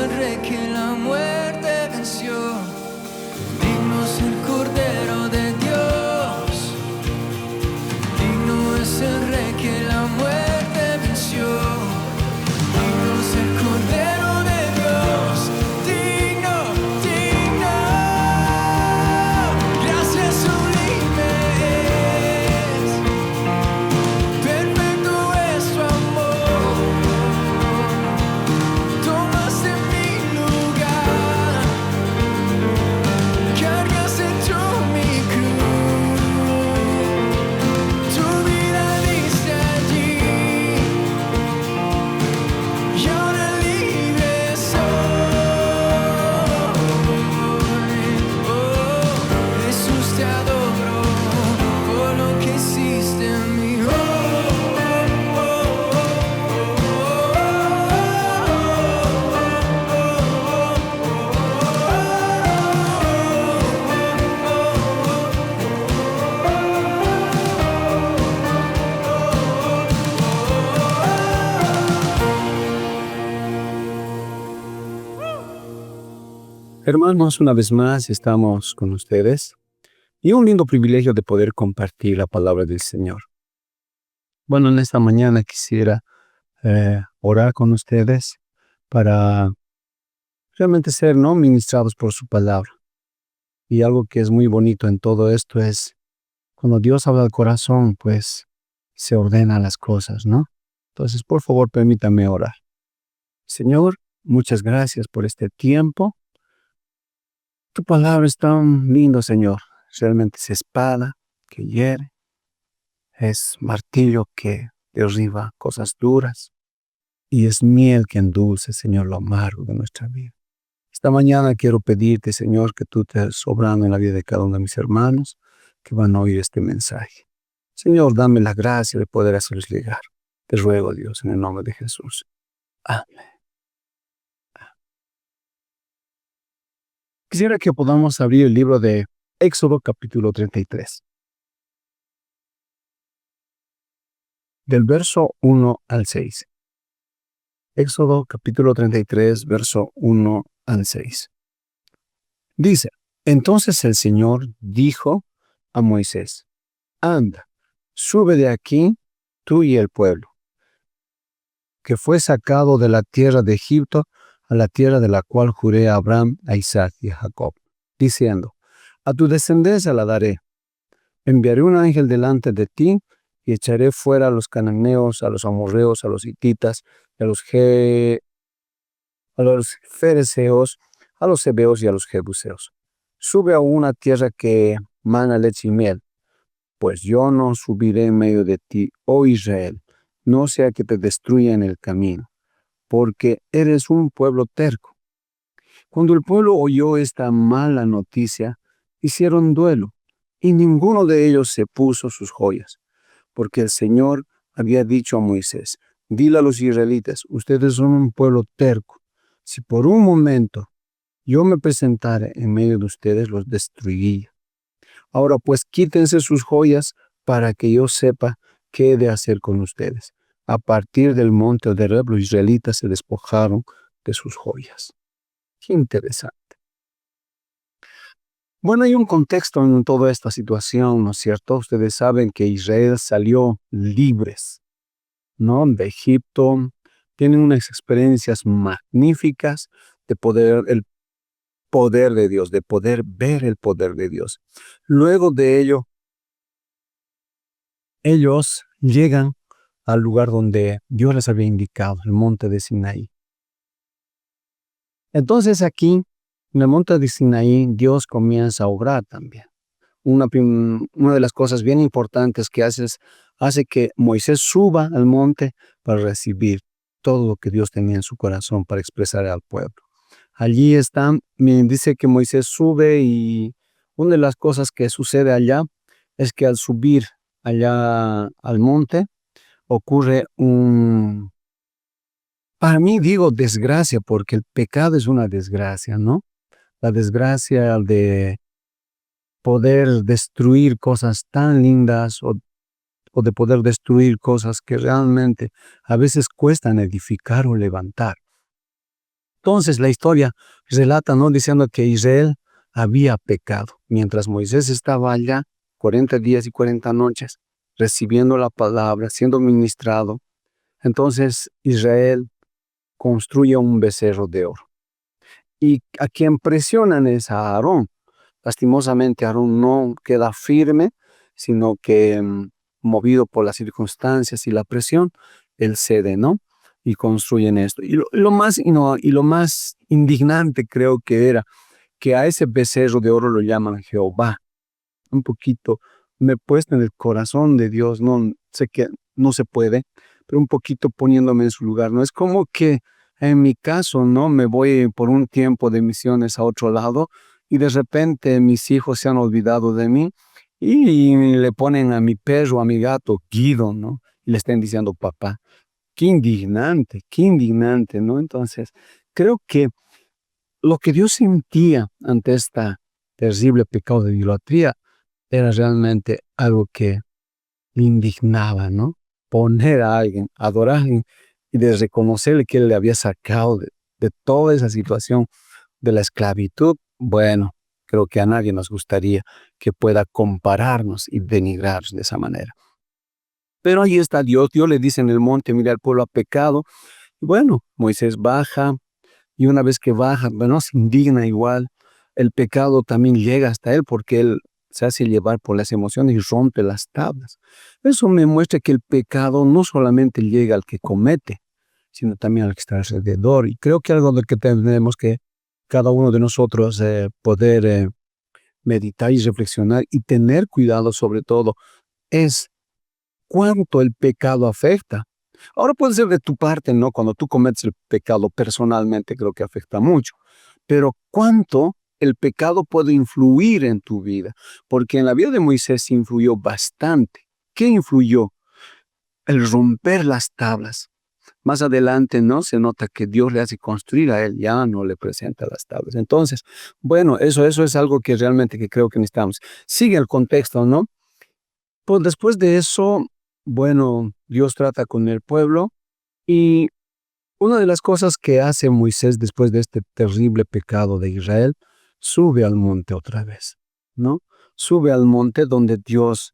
el Rey que la muerte venció. Digno es el Cordero de Dios. Digno es el Rey que la muerte venció. Digno es el Cordero de Dios. Digno, digno. Gracias sublimes. Perfecto es tu amor. Tomaste mi lugar. Cargaste tú mi cruz. Tu vida diste allí. Y ahora libre soy. Oh, Jesús, te adoro por lo que hiciste en mí. Hermanos, una vez más estamos con ustedes y un lindo privilegio de poder compartir la palabra del Señor. Bueno, en esta mañana quisiera orar con ustedes para realmente ser ministrados por su palabra. Y algo que es muy bonito en todo esto es cuando Dios habla al corazón, pues se ordenan las cosas, ¿no? Entonces, por favor, permítame orar. Señor, muchas gracias por este tiempo. Tu palabra es tan lindo, Señor. Realmente es espada que hiere, es martillo que derriba cosas duras y es miel que endulce, Señor, lo amargo de nuestra vida. Esta mañana quiero pedirte, Señor, que tú estés obrando en la vida de cada uno de mis hermanos que van a oír este mensaje. Señor, dame la gracia de poder hacerles llegar. Te ruego, Dios, en el nombre de Jesús. Amén. Quisiera que podamos abrir el libro de Éxodo capítulo 33. Del verso 1 al 6. Éxodo capítulo 33, verso 1 al 6. Dice, entonces el Señor dijo a Moisés, anda, sube de aquí, tú y el pueblo, que fue sacado de la tierra de Egipto a la tierra de la cual juré a Abraham, a Isaac y a Jacob, diciendo, a tu descendencia la daré. Enviaré un ángel delante de ti y echaré fuera a los cananeos, a los amorreos, a los hititas, a los fereceos, a los heveos y a los jebuseos. Sube a una tierra que mana leche y miel, pues yo no subiré en medio de ti, oh Israel, no sea que te destruya en el camino, porque eres un pueblo terco. Cuando el pueblo oyó esta mala noticia, hicieron duelo, y ninguno de ellos se puso sus joyas, porque el Señor había dicho a Moisés, dile a los israelitas, ustedes son un pueblo terco. Si por un momento yo me presentara en medio de ustedes, los destruiría. Ahora pues quítense sus joyas para que yo sepa qué he de hacer con ustedes. A partir del monte Horeb, los israelitas se despojaron de sus joyas. Qué interesante. Bueno, hay un contexto en toda esta situación, ¿no es cierto? Ustedes saben que Israel salió libres, ¿no? De Egipto. Tienen unas experiencias magníficas de poder, el poder de Dios, de poder ver el poder de Dios. Luego de ello, ellos llegan al lugar donde Dios les había indicado, el monte de Sinaí. Entonces aquí, en el monte de Sinaí, Dios comienza a obrar también. Una de las cosas bien importantes que hace que Moisés suba al monte para recibir todo lo que Dios tenía en su corazón para expresar al pueblo. Allí están, dice que Moisés sube y una de las cosas que sucede allá es que al subir allá al monte ocurre para mí digo desgracia, porque el pecado es una desgracia, ¿no? La desgracia de poder destruir cosas tan lindas o de poder destruir cosas que realmente a veces cuestan edificar o levantar. Entonces la historia relata, ¿no? Diciendo que Israel había pecado. Mientras Moisés estaba allá, 40 días y 40 noches, recibiendo la palabra, siendo ministrado, entonces Israel construye un becerro de oro. Y a quien presionan es a Aarón. Lastimosamente Aarón no queda firme, sino que movido por las circunstancias y la presión, él cede, ¿no? Y construyen esto. Y lo más indignante creo que era que a ese becerro de oro lo llaman Jehová. Un poquito me he puesto en el corazón de Dios, no sé que no se puede, pero un poquito poniéndome en su lugar, ¿no? Es como que en mi caso, ¿no? Me voy por un tiempo de misiones a otro lado y de repente mis hijos se han olvidado de mí y le ponen a mi perro, a mi gato, Guido, ¿no? Y le estén diciendo papá. Qué indignante, ¿no? Entonces, creo que lo que Dios sentía ante esta terrible pecado de idolatría era realmente algo que le indignaba, ¿no? Poner a alguien, adorar a alguien y de reconocerle que él le había sacado de toda esa situación de la esclavitud. Bueno, creo que a nadie nos gustaría que pueda compararnos y denigrarnos de esa manera. Pero ahí está Dios le dice en el monte, mira, el pueblo ha pecado. Y bueno, Moisés baja y una vez que baja, bueno, se indigna igual. El pecado también llega hasta él porque él se hace llevar por las emociones y rompe las tablas. Eso me muestra que el pecado no solamente llega al que comete, sino también al que está alrededor. Y creo que algo de que tenemos que cada uno de nosotros poder meditar y reflexionar y tener cuidado sobre todo es cuánto el pecado afecta. Ahora puede ser de tu parte, ¿no? Cuando tú cometes el pecado personalmente, creo que afecta mucho. Pero cuánto el pecado puede influir en tu vida. Porque en la vida de Moisés influyó bastante. ¿Qué influyó? El romper las tablas. Más adelante, ¿no? Se nota que Dios le hace construir a él, ya no le presenta las tablas. Entonces, bueno, eso es algo que realmente que creo que necesitamos. Sigue el contexto, ¿no? Pues después de eso, bueno, Dios trata con el pueblo y una de las cosas que hace Moisés después de este terrible pecado de Israel, sube al monte otra vez, ¿no? Sube al monte donde Dios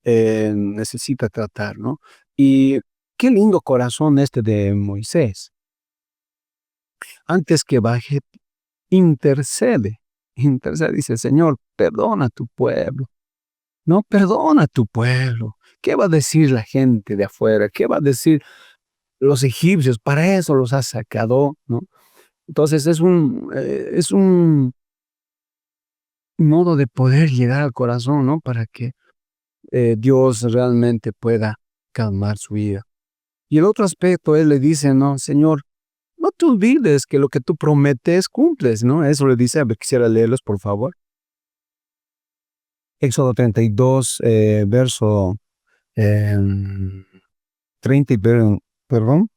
necesita tratar, ¿no? Y qué lindo corazón este de Moisés. Antes que baje, intercede, dice, Señor, perdona a tu pueblo. No, perdona a tu pueblo. ¿Qué va a decir la gente de afuera? ¿Qué va a decir los egipcios? Para eso los has sacado, ¿no? Entonces es un modo de poder llegar al corazón, ¿no? Para que Dios realmente pueda calmar su ira. Y el otro aspecto, él le dice, no, Señor, no te olvides que lo que tú prometes cumples, ¿no? Eso le dice, a ver, quisiera leerlos, por favor. Éxodo 32, verso 30 y perdón,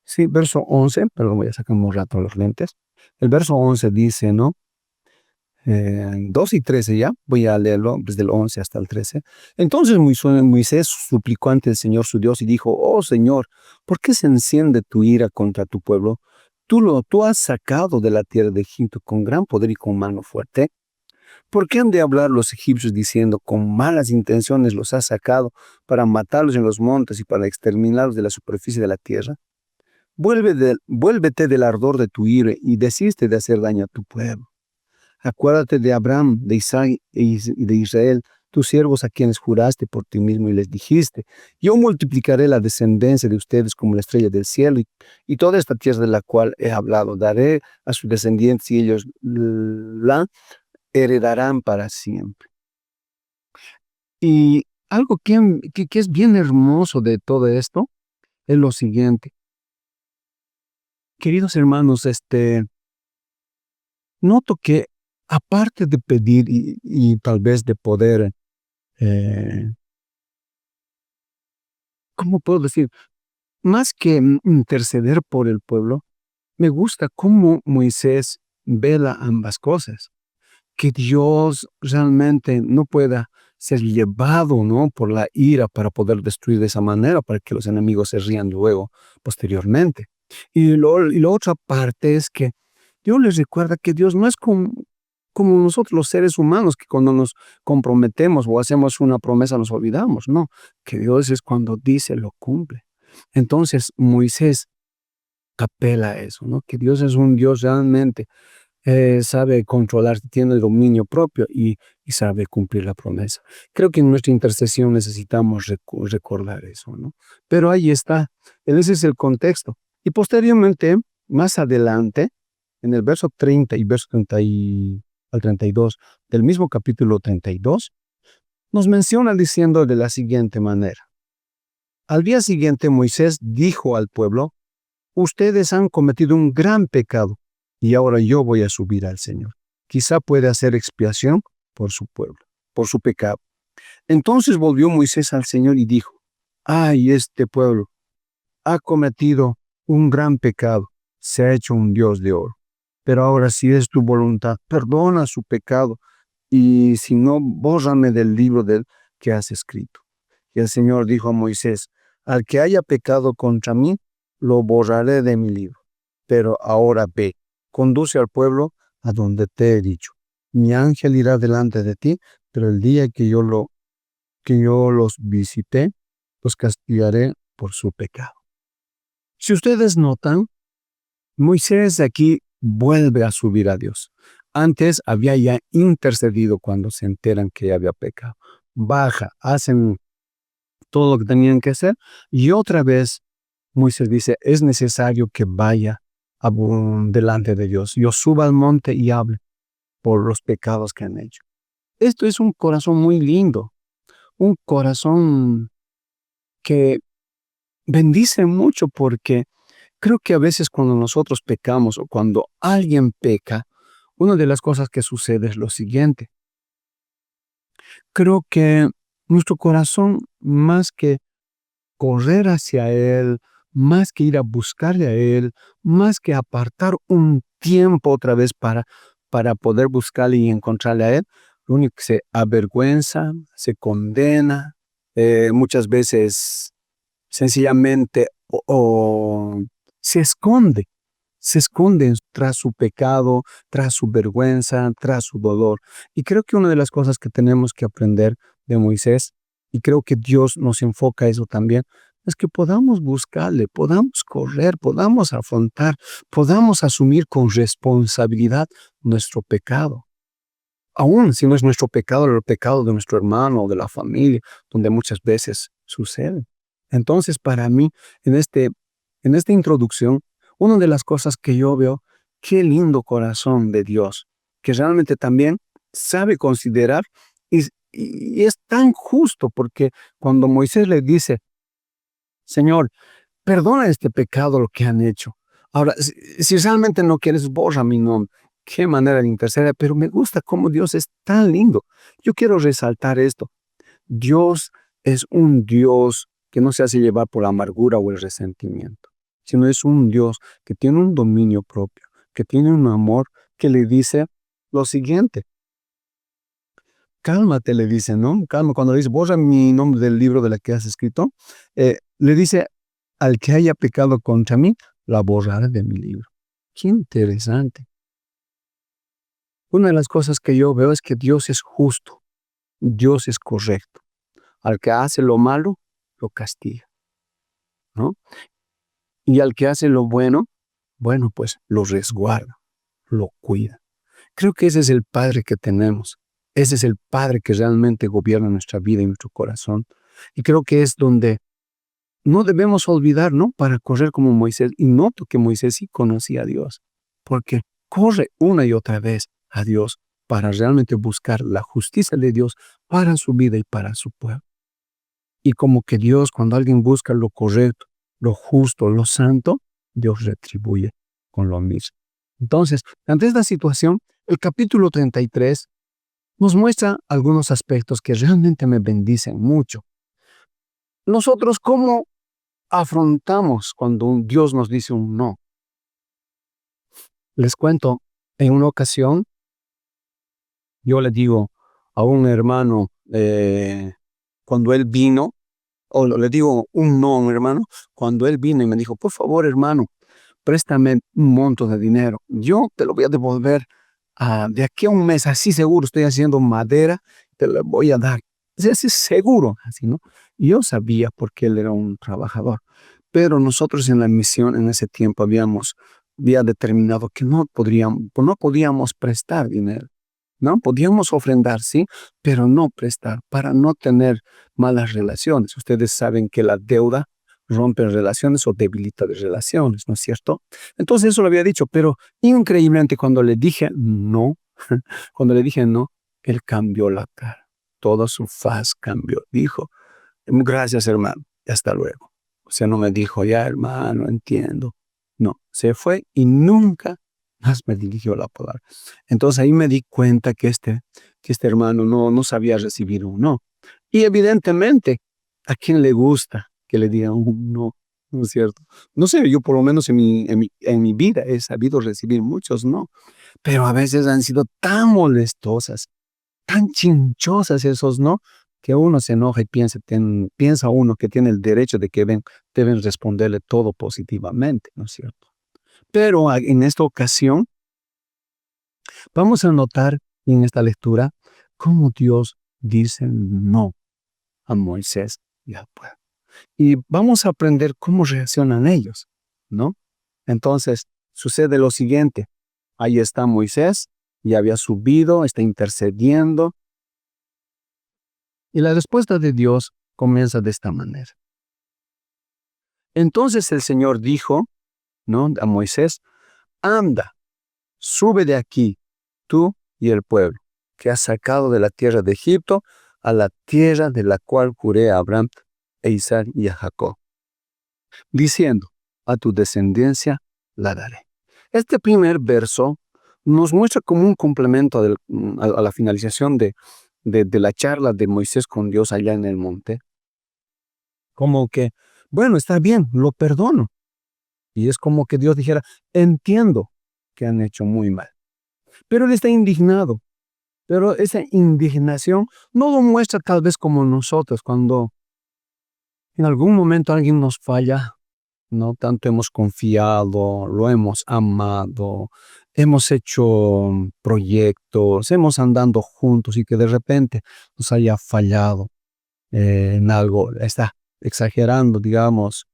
sí, verso 11, perdón, voy a sacar un rato los lentes. El verso 11 dice, ¿no? 2 y 13 ya, voy a leerlo desde el 11 hasta el 13. Entonces Moisés suplicó ante el Señor su Dios y dijo, oh Señor, ¿por qué se enciende tu ira contra tu pueblo? Tú has sacado de la tierra de Egipto con gran poder y con mano fuerte. ¿Por qué han de hablar los egipcios diciendo, con malas intenciones los has sacado para matarlos en los montes y para exterminarlos de la superficie de la tierra? Vuélvete del ardor de tu ira y desiste de hacer daño a tu pueblo. Acuérdate de Abraham, de Isaac y de Israel, tus siervos a quienes juraste por ti mismo y les dijiste, yo multiplicaré la descendencia de ustedes como la estrella del cielo y toda esta tierra de la cual he hablado, daré a sus descendientes y ellos la heredarán para siempre. Y algo que es bien hermoso de todo esto es lo siguiente. Queridos hermanos, noto que aparte de pedir y tal vez de poder, ¿cómo puedo decir? Más que interceder por el pueblo, me gusta cómo Moisés vela ambas cosas. Que Dios realmente no pueda ser llevado, ¿no? Por la ira para poder destruir de esa manera, para que los enemigos se rían luego, posteriormente. Y la otra parte es que Dios les recuerda que Dios no es como nosotros los seres humanos, que cuando nos comprometemos o hacemos una promesa nos olvidamos. No, que Dios es cuando dice, lo cumple. Entonces Moisés apela a eso, ¿no? Que Dios es un Dios realmente, sabe controlar, tiene el dominio propio y sabe cumplir la promesa. Creo que en nuestra intercesión necesitamos recordar eso, ¿no? Pero ahí está, ese es el contexto. Y posteriormente, más adelante, en el verso 30 y verso 30 al 32 del mismo capítulo 32, nos menciona diciendo de la siguiente manera. Al día siguiente Moisés dijo al pueblo, ustedes han cometido un gran pecado y ahora yo voy a subir al Señor. Quizá pueda hacer expiación por su pueblo, por su pecado. Entonces volvió Moisés al Señor y dijo, ay, este pueblo ha cometido un gran pecado, se ha hecho un Dios de oro. Pero ahora si es tu voluntad, perdona su pecado y si no, bórrame del libro del que has escrito. Y el Señor dijo a Moisés, al que haya pecado contra mí, lo borraré de mi libro. Pero ahora ve, conduce al pueblo a donde te he dicho. Mi ángel irá delante de ti, pero el día que yo los visité, los castigaré por su pecado. Si ustedes notan, Moisés aquí vuelve a subir a Dios. Antes había ya intercedido cuando se enteran que había pecado. Baja, hacen todo lo que tenían que hacer y otra vez Moisés dice, es necesario que vaya delante de Dios. Yo suba al monte y hable por los pecados que han hecho. Esto es un corazón muy lindo, un corazón que bendice mucho porque creo que a veces cuando nosotros pecamos o cuando alguien peca, una de las cosas que sucede es lo siguiente. Creo que nuestro corazón, más que correr hacia Él, más que ir a buscarle a Él, más que apartar un tiempo otra vez para poder buscarle y encontrarle a Él, lo único que se avergüenza, se condena, muchas veces sencillamente o se esconde tras su pecado, tras su vergüenza, tras su dolor. Y creo que una de las cosas que tenemos que aprender de Moisés, y creo que Dios nos enfoca eso también, es que podamos buscarle, podamos correr, podamos afrontar, podamos asumir con responsabilidad nuestro pecado. Aún si no es nuestro pecado, el pecado de nuestro hermano o de la familia, donde muchas veces sucede. Entonces, para mí, en esta introducción, una de las cosas que yo veo, qué lindo corazón de Dios, que realmente también sabe considerar y es tan justo, porque cuando Moisés le dice, Señor, perdona este pecado lo que han hecho. Ahora, si realmente no quieres, borra mi nombre. Qué manera de interceder, pero me gusta cómo Dios es tan lindo. Yo quiero resaltar esto. Dios es un Dios que no se hace llevar por la amargura o el resentimiento, sino es un Dios que tiene un dominio propio, que tiene un amor que le dice lo siguiente. Cálmate, le dice, ¿no? Calma, cuando le dice, borra mi nombre del libro de la que has escrito, le dice, al que haya pecado contra mí, la borraré de mi libro. Qué interesante. Una de las cosas que yo veo es que Dios es justo, Dios es correcto. Al que hace lo malo, lo castiga, ¿no? Y al que hace lo bueno, bueno, pues lo resguarda, lo cuida. Creo que ese es el Padre que tenemos. Ese es el Padre que realmente gobierna nuestra vida y nuestro corazón. Y creo que es donde no debemos olvidar, ¿no? Para correr como Moisés. Y noto que Moisés sí conocía a Dios, porque corre una y otra vez a Dios para realmente buscar la justicia de Dios para su vida y para su pueblo. Y como que Dios, cuando alguien busca lo correcto, lo justo, lo santo, Dios retribuye con lo mismo. Entonces, ante esta situación, el capítulo 33 nos muestra algunos aspectos que realmente me bendicen mucho. Nosotros, ¿cómo afrontamos cuando un Dios nos dice un no? Les cuento, en una ocasión, yo le digo a un hermano, cuando él vino, o le digo un no a un hermano, cuando él vino y me dijo, por favor, hermano, préstame un monto de dinero, yo te lo voy a devolver de aquí a un mes, así seguro, estoy haciendo madera, te lo voy a dar. Así seguro, así, ¿no? Y yo sabía porque él era un trabajador, pero nosotros en la misión en ese tiempo había determinado que no podíamos prestar dinero, ¿no? Podíamos ofrendar, sí, pero no prestar para no tener malas relaciones. Ustedes saben que la deuda rompe relaciones o debilita las relaciones, ¿no es cierto? Entonces eso lo había dicho, pero increíblemente cuando le dije no, cuando le dije no, él cambió la cara. Toda su faz cambió. Dijo, gracias hermano, y hasta luego. O sea, no me dijo, ya hermano, entiendo. No, se fue y nunca más me dirigió la palabra. Entonces ahí me di cuenta que este hermano no sabía recibir un no. Y evidentemente, ¿a quién le gusta que le digan un no? ¿No es cierto? No sé, yo por lo menos en mi vida he sabido recibir muchos no, pero a veces han sido tan molestosas, tan chinchosas esos no, que uno se enoja y piensa uno que tiene el derecho de que deben responderle todo positivamente, ¿no es cierto? Pero en esta ocasión vamos a notar en esta lectura cómo Dios dice no a Moisés y al pueblo. Y vamos a aprender cómo reaccionan ellos, ¿no? Entonces, sucede lo siguiente. Ahí está Moisés, ya había subido, está intercediendo. Y la respuesta de Dios comienza de esta manera. Entonces el Señor dijo, ¿no?, a Moisés, anda, sube de aquí, tú y el pueblo, que has sacado de la tierra de Egipto, a la tierra de la cual juré a Abraham, a Isaac y a Jacob, diciendo, a tu descendencia la daré. Este primer verso nos muestra como un complemento a la finalización de la charla de Moisés con Dios allá en el monte. Como que, bueno, está bien, lo perdono. Y es como que Dios dijera, entiendo que han hecho muy mal. Pero él está indignado. Pero esa indignación no lo muestra tal vez como nosotros, cuando en algún momento alguien nos falla, no tanto hemos confiado, lo hemos amado, hemos hecho proyectos, hemos andado juntos y que de repente nos haya fallado en algo, está exagerando, digamos,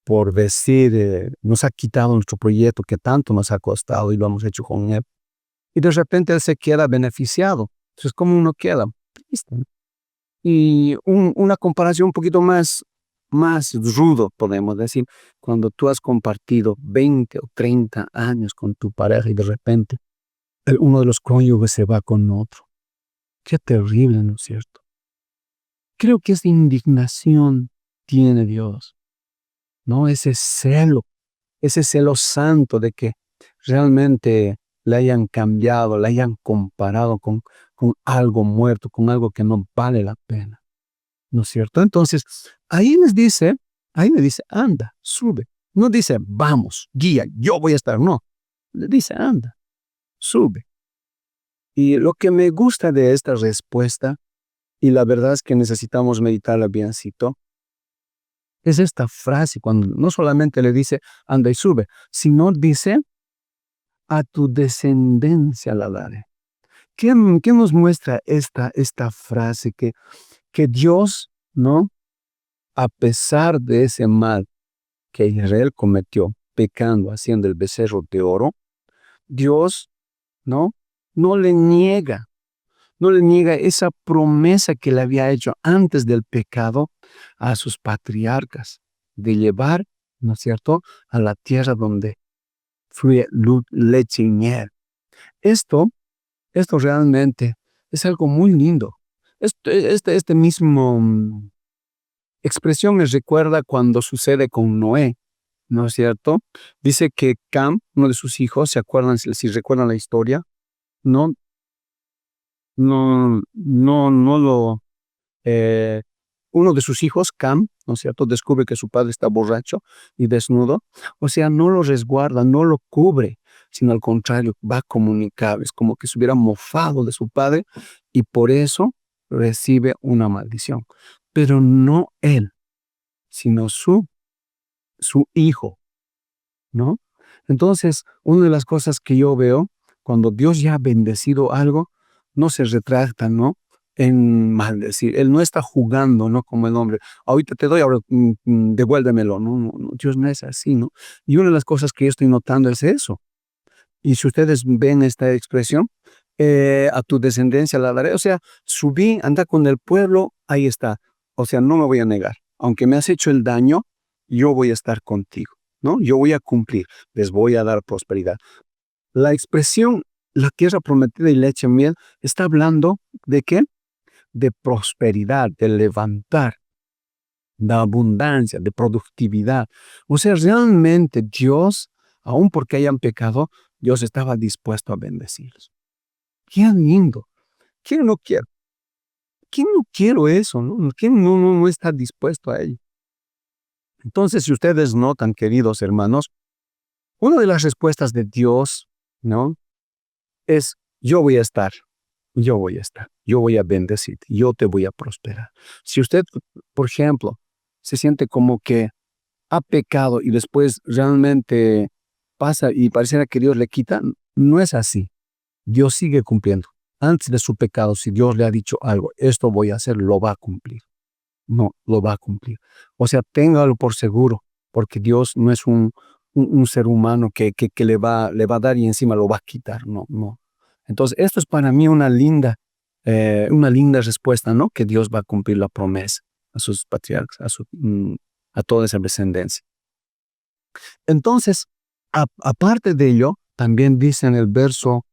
por decir, nos ha quitado nuestro proyecto que tanto nos ha costado y lo hemos hecho con él. Y de repente él se queda beneficiado. Entonces, ¿cómo uno queda? Triste, ¿no? Y una comparación un poquito más rudo, podemos decir, cuando tú has compartido 20 o 30 años con tu pareja y de repente uno de los cónyuges se va con otro. Qué terrible, ¿no es cierto? Creo que esa indignación tiene Dios, ¿no? Ese celo santo de que realmente le hayan cambiado, le hayan comparado con algo muerto, con algo que no vale la pena, ¿no es cierto? Entonces, ahí le dice, anda, sube. No dice, vamos, guía, yo voy a estar, no. Le dice, anda, sube. Y lo que me gusta de esta respuesta, y la verdad es que necesitamos meditarla biencito, es esta frase, cuando no solamente le dice, anda y sube, sino dice, a tu descendencia la daré. ¿Qué nos muestra esta frase? Que Dios, ¿no?, a pesar de ese mal que Israel cometió, pecando, haciendo el becerro de oro, Dios, ¿no?, no le niega esa promesa que le había hecho antes del pecado a sus patriarcas, de llevar, ¿no es cierto?, a la tierra donde fluye leche y miel. Esto realmente es algo muy lindo. Este mismo expresión me recuerda cuando sucede con Noé, ¿no es cierto? Dice que Cam, uno de sus hijos, ¿se acuerdan? Si recuerdan la historia, no, no lo, eh, uno de sus hijos, Cam, ¿no es cierto?, descubre que su padre está borracho y desnudo. O sea, no lo resguarda, no lo cubre, sino al contrario, va a comunicar. Es como que se hubiera mofado de su padre y por eso recibe una maldición. Pero no él, sino su hijo, ¿no? Entonces, una de las cosas que yo veo, cuando Dios ya ha bendecido algo, no se retracta, ¿no? En maldecir. Él no está jugando, ¿no? Como el hombre. Ahorita te doy, ahora devuélvemelo. No, no, no, Dios no es así, ¿no? Y una de las cosas que yo estoy notando es eso. Y si ustedes ven esta expresión, a tu descendencia la daré. O sea, subí, anda con el pueblo, ahí está. O sea, no me voy a negar. Aunque me has hecho el daño, yo voy a estar contigo, ¿no? Yo voy a cumplir, les voy a dar prosperidad. La expresión, la tierra prometida y leche y miel, está hablando ¿de qué? De prosperidad, de levantar, de abundancia, de productividad. O sea, realmente Dios, aun porque hayan pecado, Dios estaba dispuesto a bendecirlos. Qué lindo. ¿Quién no quiere? ¿Quién no quiere eso? ¿No? ¿Quién no está dispuesto a ello? Entonces, si ustedes notan, queridos hermanos, una de las respuestas de Dios, ¿no? Es, yo voy a estar, yo voy a estar, yo voy a bendecirte, yo te voy a prosperar. Si usted, por ejemplo, se siente como que ha pecado y después realmente pasa y pareciera que Dios le quita, no es así. Dios sigue cumpliendo. Antes de su pecado, si Dios le ha dicho algo, esto voy a hacer, lo va a cumplir. No, lo va a cumplir. O sea, téngalo por seguro, porque Dios no es un ser humano que le va a dar y encima lo va a quitar. No, no. Entonces, esto es para mí una linda respuesta, ¿no? Que Dios va a cumplir la promesa a sus patriarcas, a toda esa descendencia. Entonces, aparte de ello, también dice en el verso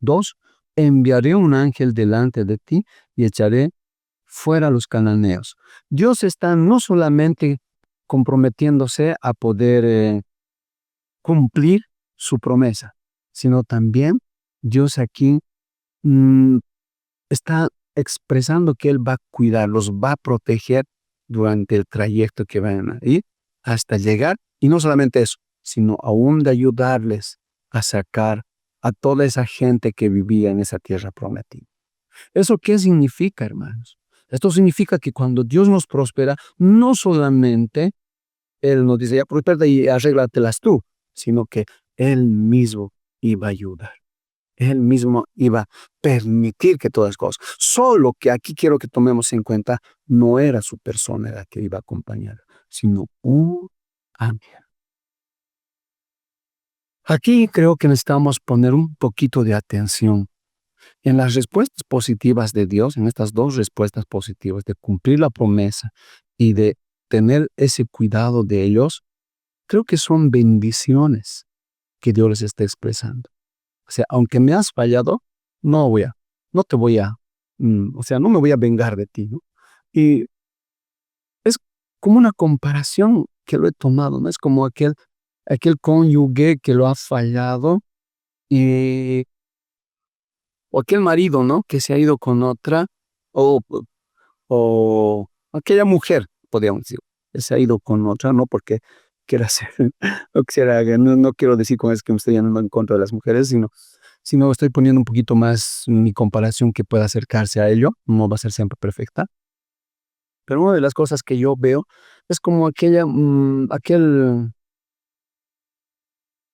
2, enviaré un ángel delante de ti y echaré fuera a los cananeos. Dios está no solamente comprometiéndose a poder cumplir su promesa, sino también Dios aquí mm, está expresando que Él va a cuidar, los va a proteger durante el trayecto que van a ir hasta llegar. Y no solamente eso, sino aún de ayudarles a sacar a toda esa gente que vivía en esa tierra prometida. ¿Eso qué significa, hermanos? Esto significa que cuando Dios nos prospera, no solamente Él nos dice, ya prospera y arréglatelas tú, sino que Él mismo iba a ayudar. Él mismo iba a permitir que todas las cosas. Solo que aquí quiero que tomemos en cuenta, no era su persona la que iba a acompañar, sino un ángel. Aquí creo que necesitamos poner un poquito de atención en las respuestas positivas de Dios, en estas dos respuestas positivas, de cumplir la promesa y de tener ese cuidado de ellos, creo que son bendiciones que Dios les está expresando. O sea, aunque me has fallado, no te voy a, o sea, no me voy a vengar de ti, ¿no? Y es como una comparación que lo he tomado, ¿no? Es como aquel cónyuge que lo ha fallado y o aquel marido, ¿no? Que se ha ido con otra, o, o aquella mujer, podríamos decir, que se ha ido con otra, no porque quiera ser, no quiero decir con eso que me estoy yendo en contra de las mujeres, sino estoy poniendo un poquito más mi comparación que pueda acercarse a ello, no va a ser siempre perfecta. Pero una de las cosas que yo veo es como aquel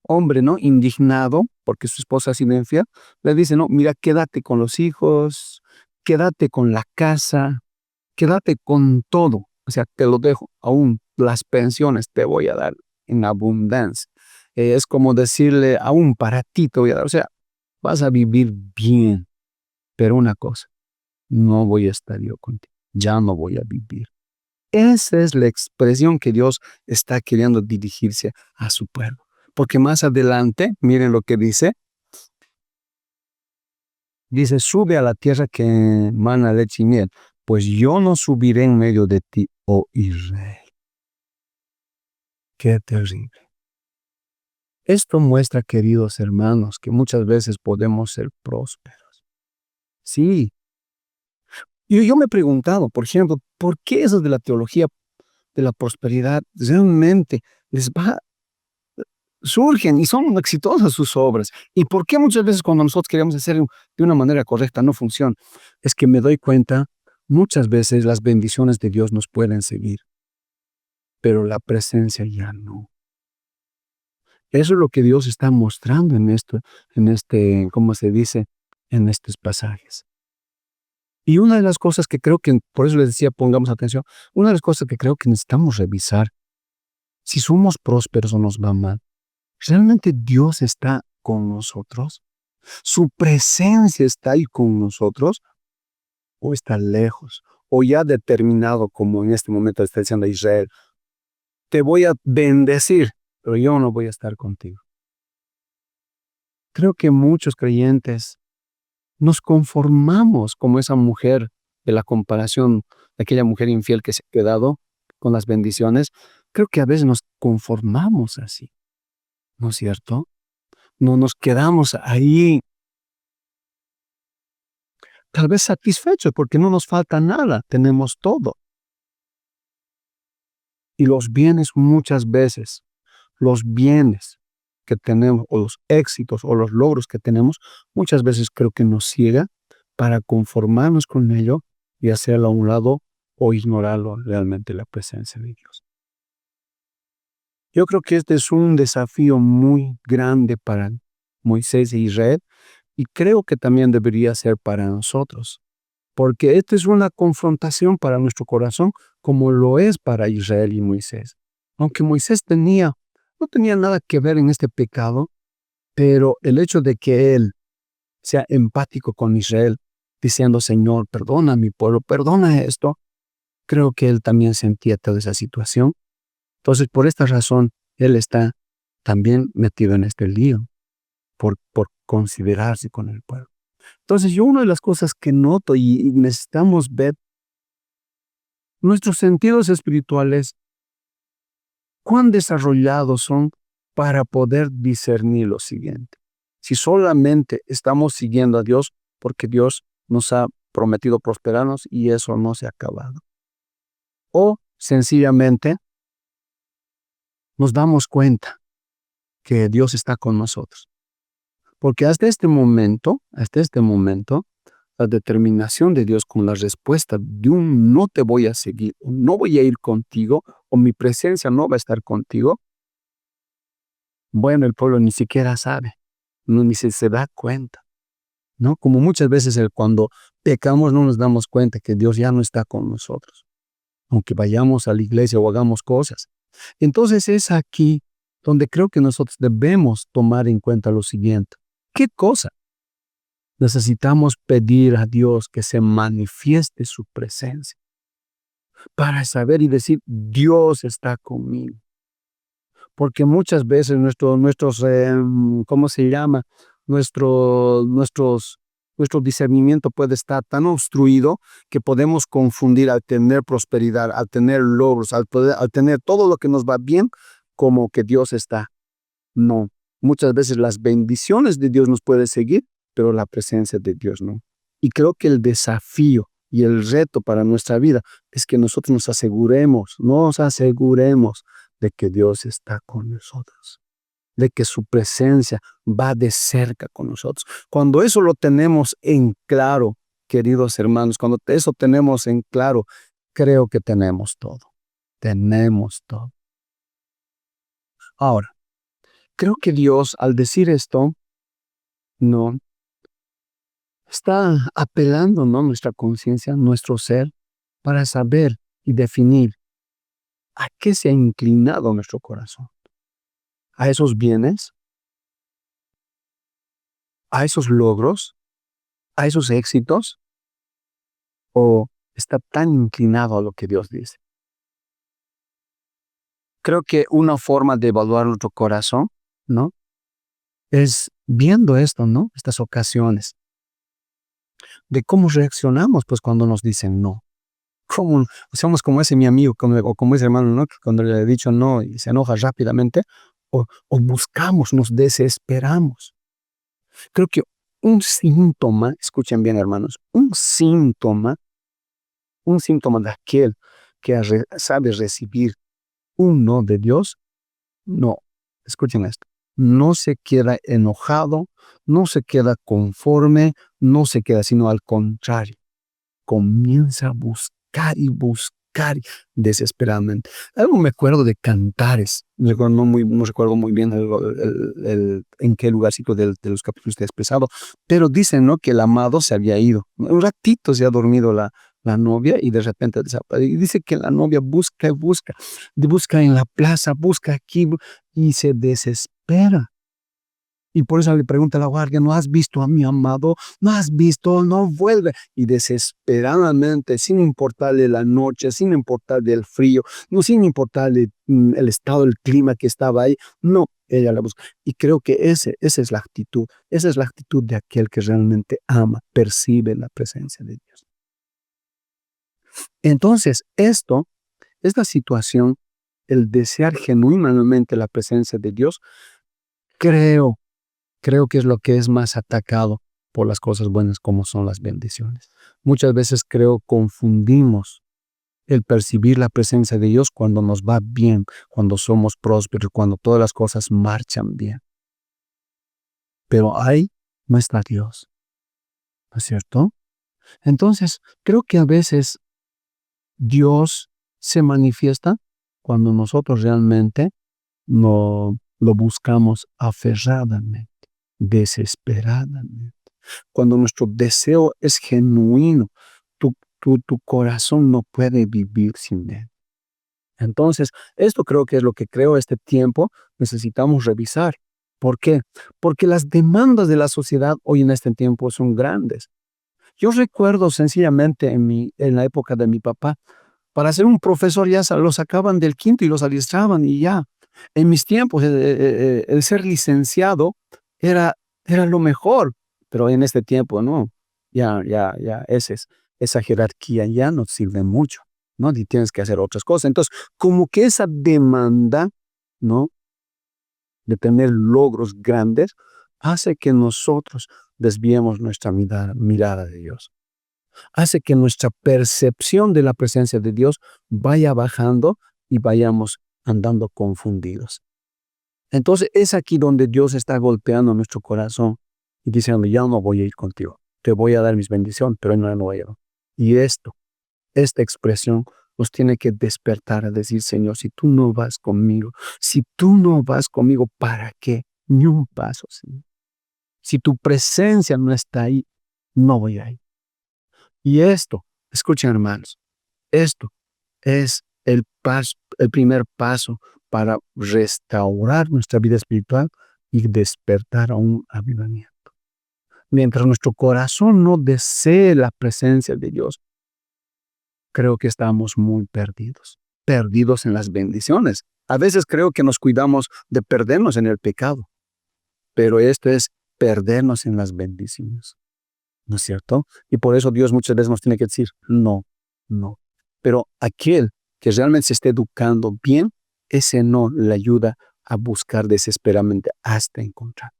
hombre, ¿no? Indignado porque su esposa ha sido infiel, le dice, no, mira, quédate con los hijos, quédate con la casa, quédate con todo. O sea, te lo dejo, aún las pensiones te voy a dar en abundancia. Es como decirle, aún para ti te voy a dar. O sea, vas a vivir bien, pero una cosa, no voy a estar yo contigo, ya no voy a vivir. Esa es la expresión que Dios está queriendo dirigirse a su pueblo. Porque más adelante, miren lo que dice. Dice, sube a la tierra que mana leche y miel, pues yo no subiré en medio de ti, oh Israel. Qué terrible. Esto muestra, queridos hermanos, que muchas veces podemos ser prósperos. Sí. Yo me he preguntado, por ejemplo, ¿por qué eso de la teología de la prosperidad realmente les va surgen y son exitosas sus obras? ¿Y por qué muchas veces cuando nosotros queremos hacer de una manera correcta no funciona? Es que me doy cuenta, muchas veces las bendiciones de Dios nos pueden seguir, pero la presencia ya no. Eso es lo que Dios está mostrando ¿cómo se dice? En estos pasajes. Y una de las cosas que creo que, por eso les decía, pongamos atención, una de las cosas que creo que necesitamos revisar, si somos prósperos o nos va mal, ¿realmente Dios está con nosotros? ¿Su presencia está ahí con nosotros? ¿O está lejos? ¿O ya determinado, como en este momento está diciendo a Israel, te voy a bendecir, pero yo no voy a estar contigo? Creo que muchos creyentes nos conformamos como esa mujer de la comparación de aquella mujer infiel que se ha quedado con las bendiciones. Creo que a veces nos conformamos así, ¿no es cierto? No nos quedamos ahí, tal vez satisfechos porque no nos falta nada, tenemos todo. Y los bienes muchas veces, los bienes que tenemos, o los éxitos o los logros que tenemos, muchas veces creo que nos ciega para conformarnos con ello y hacerlo a un lado o ignorarlo realmente la presencia de Dios. Yo creo que este es un desafío muy grande para Moisés e Israel y creo que también debería ser para nosotros, porque esta es una confrontación para nuestro corazón como lo es para Israel y Moisés. Aunque Moisés no tenía nada que ver en este pecado, pero el hecho de que él sea empático con Israel, diciendo, Señor, perdona a mi pueblo, perdona esto, creo que él también sentía toda esa situación. Entonces, por esta razón, él está también metido en este lío, por considerarse con el pueblo. Entonces, yo una de las cosas que noto y necesitamos ver, nuestros sentidos espirituales, cuán desarrollados son para poder discernir lo siguiente. Si solamente estamos siguiendo a Dios porque Dios nos ha prometido prosperarnos y eso no se ha acabado. O sencillamente nos damos cuenta que Dios está con nosotros. Porque hasta este momento, la determinación de Dios con la respuesta de un no te voy a seguir, o no voy a ir contigo, o mi presencia no va a estar contigo, bueno, el pueblo ni siquiera sabe, ni se da cuenta, ¿no? Como muchas veces cuando pecamos no nos damos cuenta que Dios ya no está con nosotros, aunque vayamos a la iglesia o hagamos cosas. Entonces es aquí donde creo que nosotros debemos tomar en cuenta lo siguiente. ¿Qué cosa? Necesitamos pedir a Dios que se manifieste su presencia para saber y decir, Dios está conmigo. Porque muchas veces ¿cómo se llama? Nuestro discernimiento puede estar tan obstruido que podemos confundir al tener prosperidad, al tener logros, al tener todo lo que nos va bien, como que Dios está. No. Muchas veces las bendiciones de Dios nos pueden seguir, pero la presencia de Dios no. Y creo que el desafío y el reto para nuestra vida es que nosotros nos aseguremos de que Dios está con nosotros, de que su presencia va de cerca con nosotros. Cuando eso lo tenemos en claro, queridos hermanos, cuando eso tenemos en claro, creo que tenemos todo. Tenemos todo. Ahora, creo que Dios, al decir esto, no está apelando, ¿no?, nuestra conciencia, nuestro ser, para saber y definir a qué se ha inclinado nuestro corazón. ¿A esos bienes? ¿A esos logros? ¿A esos éxitos? ¿O está tan inclinado a lo que Dios dice? Creo que una forma de evaluar nuestro corazón, ¿no?, es viendo esto, ¿no?, estas ocasiones, de cómo reaccionamos, pues, cuando nos dicen no. ¿Cómo somos como ese mi amigo, o como ese hermano, ¿no?, que cuando le he dicho no y se enoja rápidamente, o buscamos, nos desesperamos? Creo que un síntoma, escuchen bien, hermanos, un síntoma de aquel que sabe recibir un no de Dios, no, escuchen esto, no se queda enojado, no se queda conforme, no se queda, sino al contrario, comienza a buscar y buscar buscar desesperadamente. Algo me acuerdo de Cantares, no recuerdo muy bien en qué lugarcito de los capítulos está expresado, pero dicen, ¿no?, que el amado se había ido. Un ratito se ha dormido la novia y de repente desaparece. Y dice que la novia busca y busca, busca en la plaza, busca aquí y se desespera. Y por eso le pregunta a la guardia, ¿no has visto a mi amado? ¿No has visto? No vuelve. Y desesperadamente, sin importarle la noche, sin importarle el frío, no, sin importarle el estado, el clima que estaba ahí, no, ella la busca. Y creo que esa es la actitud de aquel que realmente ama, percibe la presencia de Dios. Entonces, esta situación, el desear genuinamente la presencia de Dios, creo que es lo que es más atacado por las cosas buenas como son las bendiciones. Muchas veces confundimos el percibir la presencia de Dios cuando nos va bien, cuando somos prósperos, cuando todas las cosas marchan bien. Pero ahí no está Dios, ¿no es cierto? Entonces, creo que a veces Dios se manifiesta cuando nosotros realmente no lo buscamos aferradamente, desesperadamente. Cuando nuestro deseo es genuino, tu corazón no puede vivir sin él. Entonces, esto creo que es lo que este tiempo necesitamos revisar. ¿Por qué? Porque las demandas de la sociedad hoy en este tiempo son grandes. Yo recuerdo sencillamente en la época de mi papá, para ser un profesor ya lo sacaban del quinto y los adiestraban y ya. En mis tiempos, el ser licenciado era lo mejor, pero en este tiempo no. Ya esa jerarquía ya no sirve mucho, ¿no? Y tienes que hacer otras cosas. Entonces, como que esa demanda, ¿no?, de tener logros grandes, hace que nosotros desviemos nuestra mirada de Dios. Hace que nuestra percepción de la presencia de Dios vaya bajando y vayamos andando confundidos. Entonces es aquí donde Dios está golpeando nuestro corazón y diciendo, ya no voy a ir contigo, te voy a dar mis bendiciones, pero no voy a ir. Y esta expresión nos tiene que despertar a decir, Señor, si tú no vas conmigo, ¿para qué? Ni un paso, Señor. Si tu presencia no está ahí, no voy a ir. Y escuchen, hermanos, esto es el primer paso para restaurar nuestra vida espiritual y despertar a un avivamiento. Mientras nuestro corazón no desee la presencia de Dios, creo que estamos muy perdidos en las bendiciones. A veces creo que nos cuidamos de perdernos en el pecado, pero esto es perdernos en las bendiciones, ¿no es cierto? Y por eso Dios muchas veces nos tiene que decir, no. Pero aquel que realmente se esté educando bien, ese no le ayuda a buscar desesperadamente hasta encontrar.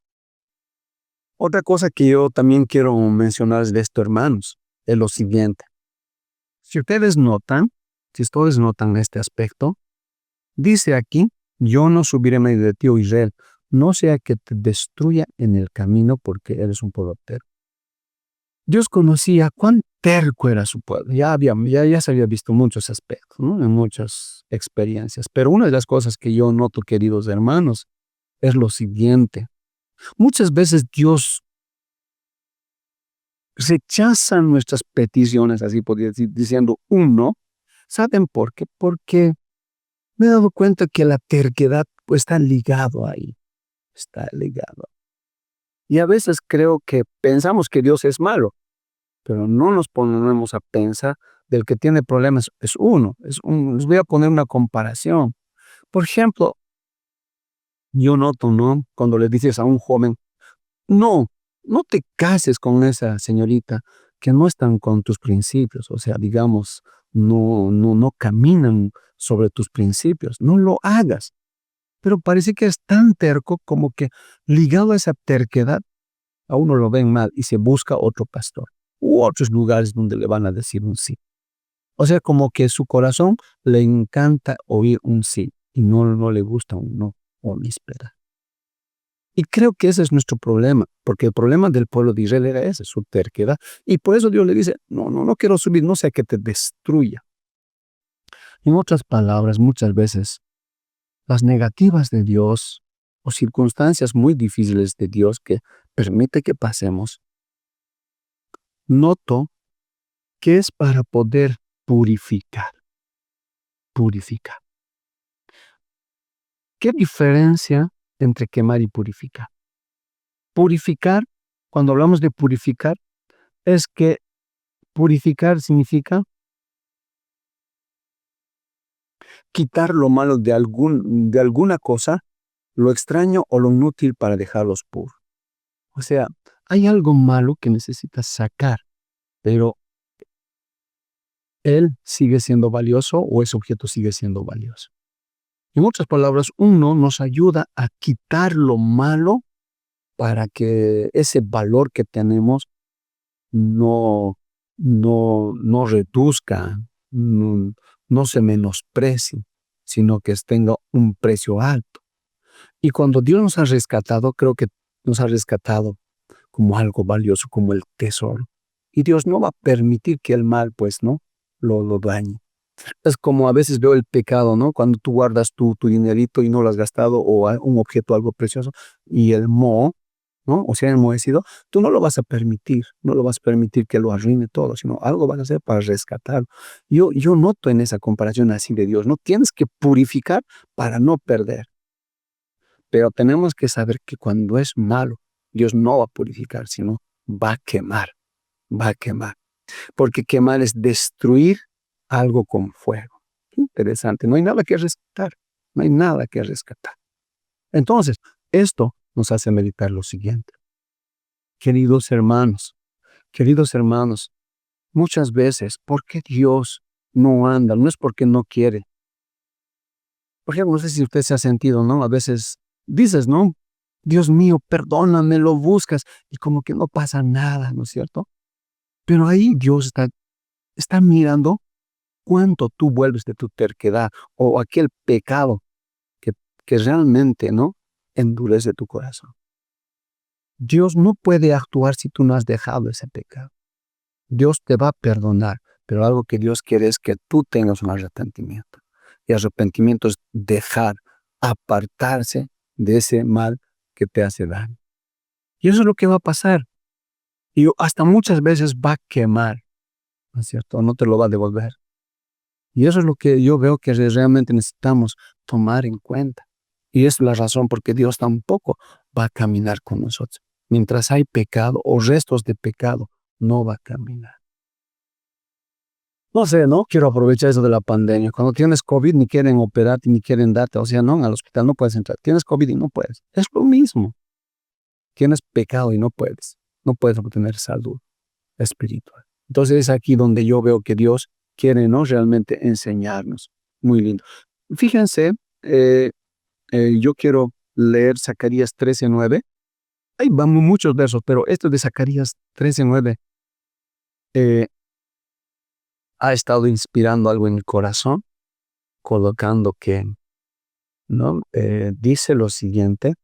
Otra cosa que yo también quiero mencionar de esto, hermanos, es lo siguiente. Si ustedes notan este aspecto, dice aquí, yo no subiré en medio de ti, oh Israel, no sea que te destruya en el camino porque eres un pueblo terco. Dios conocía cuán terco era su pueblo. Ya se había visto muchos aspectos, ¿no?, en muchas experiencias. Pero una de las cosas que yo noto, queridos hermanos, es lo siguiente. Muchas veces Dios rechaza nuestras peticiones, así podría decir, diciendo un no. ¿Saben por qué? Porque me he dado cuenta que la terquedad está ligado ahí. Está ligado. Y a veces creo que pensamos que Dios es malo, pero no nos ponemos a pensar del que tiene problemas es uno. Les voy a poner una comparación. Por ejemplo, yo noto, ¿no?, cuando le dices a un joven, no te cases con esa señorita que no están con tus principios, o sea, digamos, no caminan sobre tus principios, no lo hagas. Pero parece que es tan terco como que ligado a esa terquedad, a uno lo ven mal y se busca otro pastor u otros lugares donde le van a decir un sí. O sea, como que su corazón le encanta oír un sí y no le gusta un no o ni espera. Y creo que ese es nuestro problema, porque el problema del pueblo de Israel era ese, su terquedad. Y por eso Dios le dice, no quiero subir, no sea que te destruya. En otras palabras, muchas veces, las negativas de Dios o circunstancias muy difíciles de Dios que permite que pasemos, noto que es para poder purificar. Purificar. ¿Qué diferencia entre quemar y purificar? Purificar, cuando hablamos de purificar, es que purificar significa quitar lo malo de alguna cosa, lo extraño o lo inútil para dejarlos puros. O sea, hay algo malo que necesitas sacar, pero él sigue siendo valioso o ese objeto sigue siendo valioso. En otras palabras, uno nos ayuda a quitar lo malo para que ese valor que tenemos no reduzca, no se menosprecie, sino que tenga un precio alto. Y cuando Dios nos ha rescatado, creo que nos ha rescatado como algo valioso, como el tesoro. Y Dios no va a permitir que el mal, pues, ¿no?, lo dañe. Es como a veces veo el pecado, ¿no? Cuando tú guardas tu dinerito y no lo has gastado, o un objeto, algo precioso, y el moho, ¿no? O sea, enmohecido, tú no lo vas a permitir que lo arruine todo, sino algo vas a hacer para rescatarlo. Yo noto en esa comparación así de Dios, ¿no? Tienes que purificar para no perder. Pero tenemos que saber que cuando es malo, Dios no va a purificar, sino va a quemar, Porque quemar es destruir algo con fuego. Interesante, no hay nada que rescatar, Entonces, esto nos hace meditar lo siguiente. Queridos hermanos, muchas veces, ¿por qué Dios no anda? No es porque no quiere. Por ejemplo, no sé si usted se ha sentido, ¿no? A veces dices, ¿no? Dios mío, perdóname, lo buscas, y como que no pasa nada, ¿no es cierto? Pero ahí Dios está mirando cuánto tú vuelves de tu terquedad o aquel pecado que realmente, ¿no?, endurece tu corazón. Dios no puede actuar si tú no has dejado ese pecado. Dios te va a perdonar, pero algo que Dios quiere es que tú tengas un arrepentimiento. Y arrepentimiento es dejar, apartarse de ese mal que te hace daño. Y eso es lo que va a pasar. Y hasta muchas veces va a quemar, ¿no es cierto? No te lo va a devolver. Y eso es lo que yo veo que realmente necesitamos tomar en cuenta. Y es la razón por qué Dios tampoco va a caminar con nosotros. Mientras hay pecado o restos de pecado, no va a caminar. No sé, ¿no? Quiero aprovechar eso de la pandemia. Cuando tienes COVID ni quieren operarte, ni quieren darte, o sea, no, al hospital no puedes entrar. Tienes COVID y no puedes. Es lo mismo. Tienes pecado y no puedes. No puedes obtener salud espiritual. Entonces es aquí donde yo veo que Dios quiere, ¿no?, realmente enseñarnos. Muy lindo. Fíjense, yo quiero leer Zacarías 13:9. Hay muchos versos, pero esto de Zacarías 13:9 ha estado inspirando algo en mi corazón, colocando que, ¿no? Dice lo siguiente,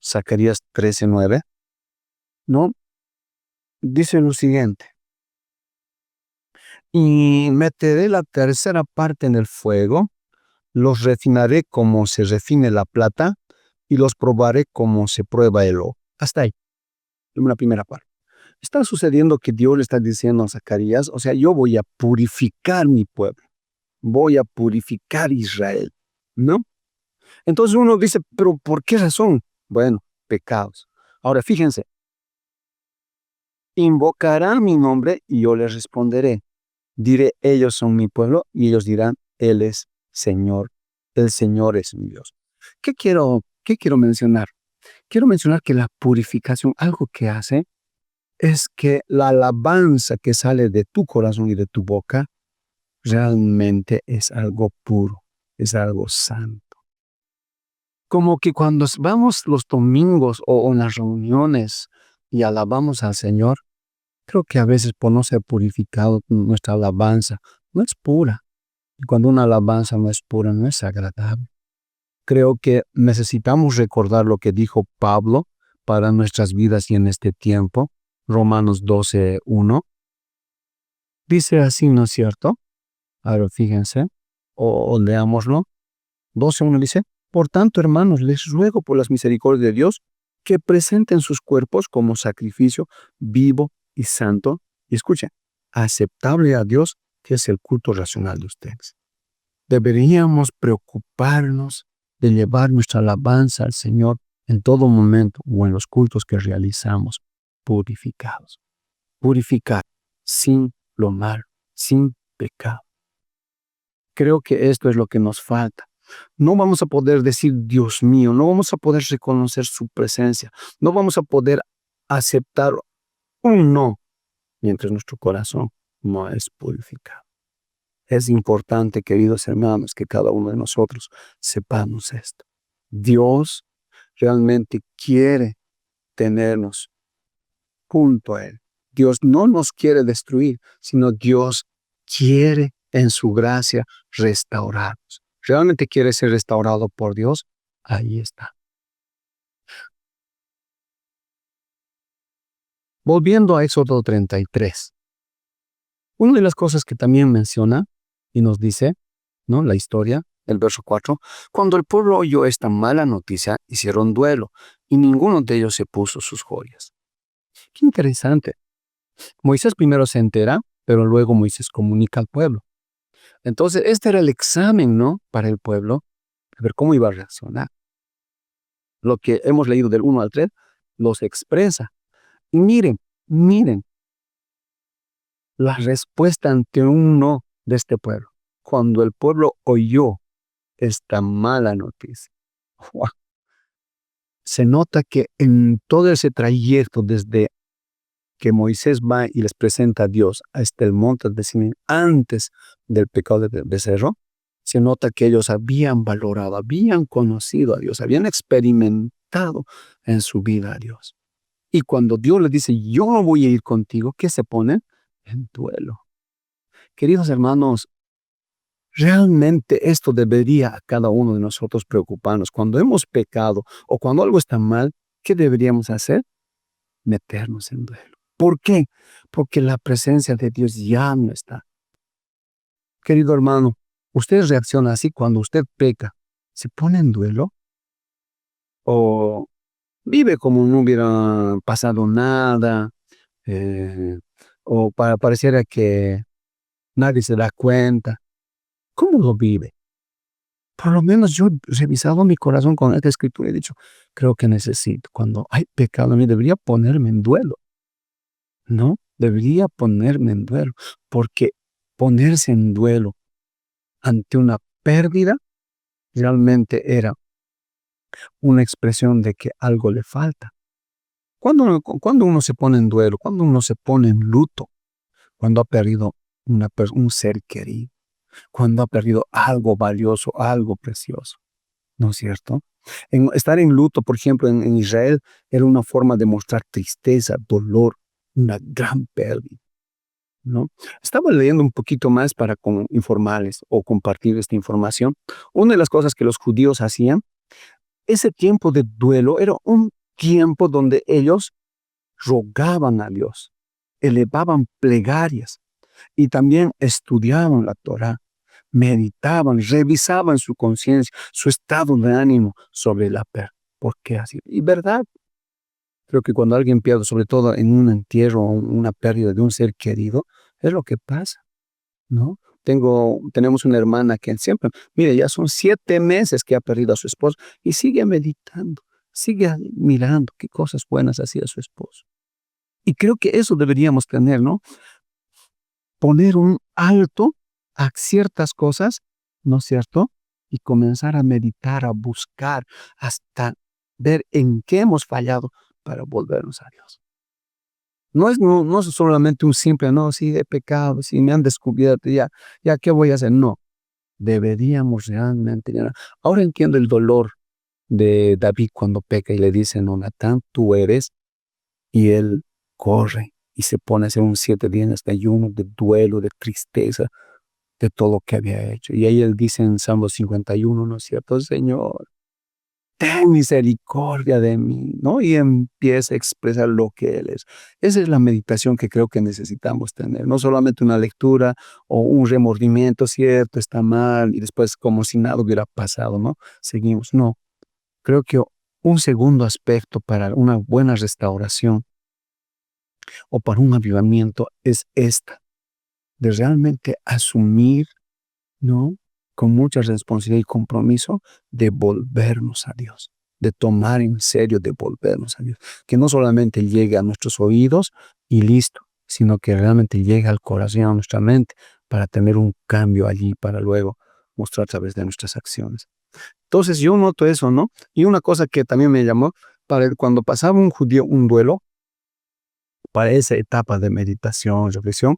Zacarías 13:9, ¿no? Dice lo siguiente: y meteré la tercera parte en el fuego, los refinaré como se refine la plata, y los probaré como se prueba el oro. Hasta ahí, una primera parte. Está sucediendo que Dios le está diciendo a Zacarías, o sea, yo voy a purificar mi pueblo, voy a purificar Israel, ¿no? Entonces uno dice, pero ¿por qué razón? Bueno, pecados. Ahora fíjense, invocarán mi nombre y yo les responderé. Diré, ellos son mi pueblo, y ellos dirán, Él es Señor, el Señor es mi Dios. ¿Qué quiero mencionar? Quiero mencionar que la purificación, algo que hace, es que la alabanza que sale de tu corazón y de tu boca realmente es algo puro, es algo santo. Como que cuando vamos los domingos o en las reuniones y alabamos al Señor, creo que a veces por no ser purificado nuestra alabanza no es pura. Y cuando una alabanza no es pura, no es agradable. Creo que necesitamos recordar lo que dijo Pablo para nuestras vidas y en este tiempo. Romanos 12:1. Dice así, ¿no es cierto? Ahora fíjense. o leámoslo. 12:1 dice, por tanto, hermanos, les ruego por las misericordias de Dios que presenten sus cuerpos como sacrificio vivo y santo, y escuchen, aceptable a Dios, que es el culto racional de ustedes. Deberíamos preocuparnos de llevar nuestra alabanza al Señor en todo momento o en los cultos que realizamos, purificados. Purificar sin lo malo, sin pecado. Creo que esto es lo que nos falta. No vamos a poder decir, Dios mío, no vamos a poder reconocer su presencia, no vamos a poder aceptar un no mientras nuestro corazón no es purificado. Es importante, queridos hermanos, que cada uno de nosotros sepamos esto. Dios realmente quiere tenernos junto a Él. Dios no nos quiere destruir, sino Dios quiere en su gracia restaurarnos. ¿Realmente quiere ser restaurado por Dios? Ahí está. Volviendo a Éxodo 33. Una de las cosas que también menciona y nos dice, ¿no? La historia, el verso 4, cuando el pueblo oyó esta mala noticia, hicieron duelo y ninguno de ellos se puso sus joyas. Qué interesante. Moisés primero se entera, pero luego Moisés comunica al pueblo. Entonces, este era el examen, ¿no? Para el pueblo, a ver cómo iba a reaccionar. Lo que hemos leído del 1 al 3, los expresa. Y miren, la respuesta ante un no de este pueblo. Cuando el pueblo oyó esta mala noticia. ¡Wow! Se nota que en todo ese trayecto desde que Moisés va y les presenta a Dios hasta el monte de Sinaí, antes del pecado del becerro, se nota que ellos habían valorado, habían conocido a Dios, habían experimentado en su vida a Dios. Y cuando Dios les dice, yo no voy a ir contigo, ¿qué se ponen? En duelo. Queridos hermanos, realmente esto debería a cada uno de nosotros preocuparnos. Cuando hemos pecado o cuando algo está mal, ¿qué deberíamos hacer? Meternos en duelo. ¿Por qué? Porque la presencia de Dios ya no está. Querido hermano, ¿usted reacciona así cuando usted peca? ¿Se pone en duelo? ¿O vive como no hubiera pasado nada? ¿O pareciera que nadie se da cuenta? ¿Cómo lo vive? Por lo menos yo he revisado mi corazón con esta escritura y he dicho, creo que necesito, cuando hay pecado en mí, debería ponerme en duelo. ¿No? Debería ponerme en duelo, porque ponerse en duelo ante una pérdida realmente era una expresión de que algo le falta. Cuando uno se pone en duelo, cuando uno se pone en luto, cuando ha perdido un ser querido, cuando ha perdido algo valioso, algo precioso, ¿no es cierto? Estar en luto, por ejemplo, en Israel, era una forma de mostrar tristeza, dolor, una gran pérdida, ¿no? Estaba leyendo un poquito más para informarles o compartir esta información. Una de las cosas que los judíos hacían, ese tiempo de duelo era un tiempo donde ellos rogaban a Dios, elevaban plegarias y también estudiaban la Torá, meditaban, revisaban su conciencia, su estado de ánimo sobre la pérdida. ¿Por qué así? Y verdad, creo que cuando alguien pierde, sobre todo en un entierro o una pérdida de un ser querido, es lo que pasa, ¿no? Tenemos una hermana que siempre, mire, ya son 7 meses que ha perdido a su esposo y sigue meditando, sigue mirando qué cosas buenas hacía su esposo. Y creo que eso deberíamos tener, ¿no? Poner un alto a ciertas cosas, ¿no es cierto? Y comenzar a meditar, a buscar, hasta ver en qué hemos fallado para volvernos a Dios. No es solamente un simple, no, sí he pecado, sí me han descubierto, ya, ¿qué voy a hacer? No, deberíamos realmente. Ahora entiendo el dolor de David cuando peca y le dice, no, Natán, tú eres, y él corre y se pone a hacer un 7 días de ayuno, de duelo, de tristeza, de todo lo que había hecho. Y ahí él dice en Salmo 51, ¿no es cierto? Señor, ten misericordia de mí, ¿no? Y empieza a expresar lo que Él es. Esa es la meditación que creo que necesitamos tener, no solamente una lectura o un remordimiento, cierto, está mal, y después como si nada hubiera pasado, ¿no? Seguimos. No, creo que un segundo aspecto para una buena restauración o para un avivamiento es esta, de realmente asumir, ¿no? Con mucha responsabilidad y compromiso de volvernos a Dios, de tomar en serio, de volvernos a Dios. Que no solamente llegue a nuestros oídos y listo, sino que realmente llegue al corazón, a nuestra mente, para tener un cambio allí, para luego mostrar a través de nuestras acciones. Entonces yo noto eso, ¿no? Y una cosa que también me llamó, cuando pasaba un judío un duelo, para esa etapa de meditación, reflexión,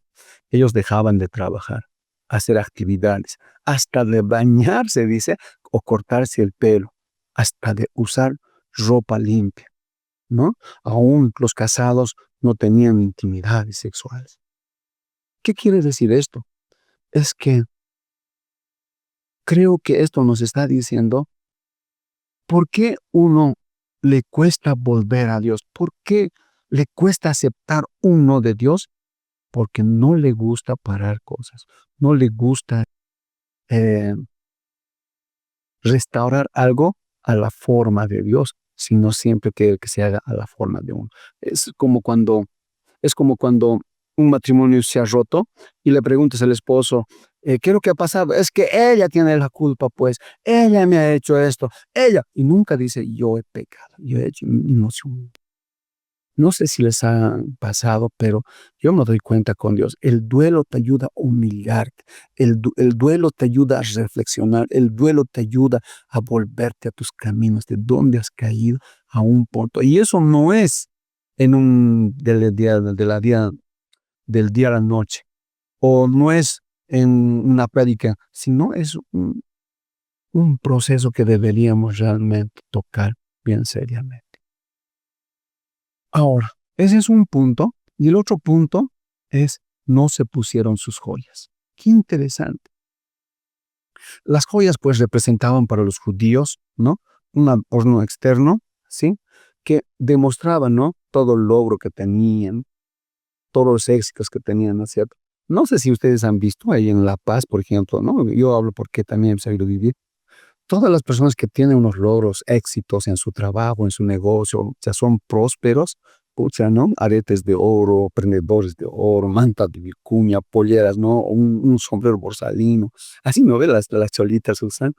ellos dejaban de trabajar, hacer actividades, hasta de bañarse, dice, o cortarse el pelo, hasta de usar ropa limpia, ¿no? Aún los casados no tenían intimidades sexuales. ¿Qué quiere decir esto? Es que creo que esto nos está diciendo por qué uno le cuesta volver a Dios, por qué le cuesta aceptar un no de Dios, porque no le gusta parar cosas, no le gusta eh, restaurar algo a la forma de Dios, sino siempre que se haga a la forma de uno. Es como cuando un matrimonio se ha roto y le preguntas al esposo, ¿qué es lo que ha pasado? Es que ella tiene la culpa, pues, ella me ha hecho esto, ella, y nunca dice, yo he pecado, yo he hecho, no sé si les ha pasado, pero yo me doy cuenta con Dios. El duelo te ayuda a humillarte. El duelo te ayuda a reflexionar. El duelo te ayuda a volverte a tus caminos, de dónde has caído a un punto. Y eso no es en del día a la noche, o no es en una prédica, sino es un proceso que deberíamos realmente tocar bien seriamente. Ahora, ese es un punto. Y el otro punto es, no se pusieron sus joyas. Qué interesante. Las joyas pues representaban para los judíos, ¿no? Un adorno externo, ¿sí? Que demostraba, ¿no? Todo el logro que tenían, todos los éxitos que tenían, ¿no es cierto? No sé si ustedes han visto ahí en La Paz, por ejemplo, ¿no? Yo hablo porque también he sabido vivir. Todas las personas que tienen unos logros, éxitos en su trabajo, en su negocio, ya son prósperos, pucha, ¿no? Aretes de oro, prendedores de oro, mantas de vicuña, polleras, ¿no? Un sombrero borsalino. Así no ve las cholitas usan.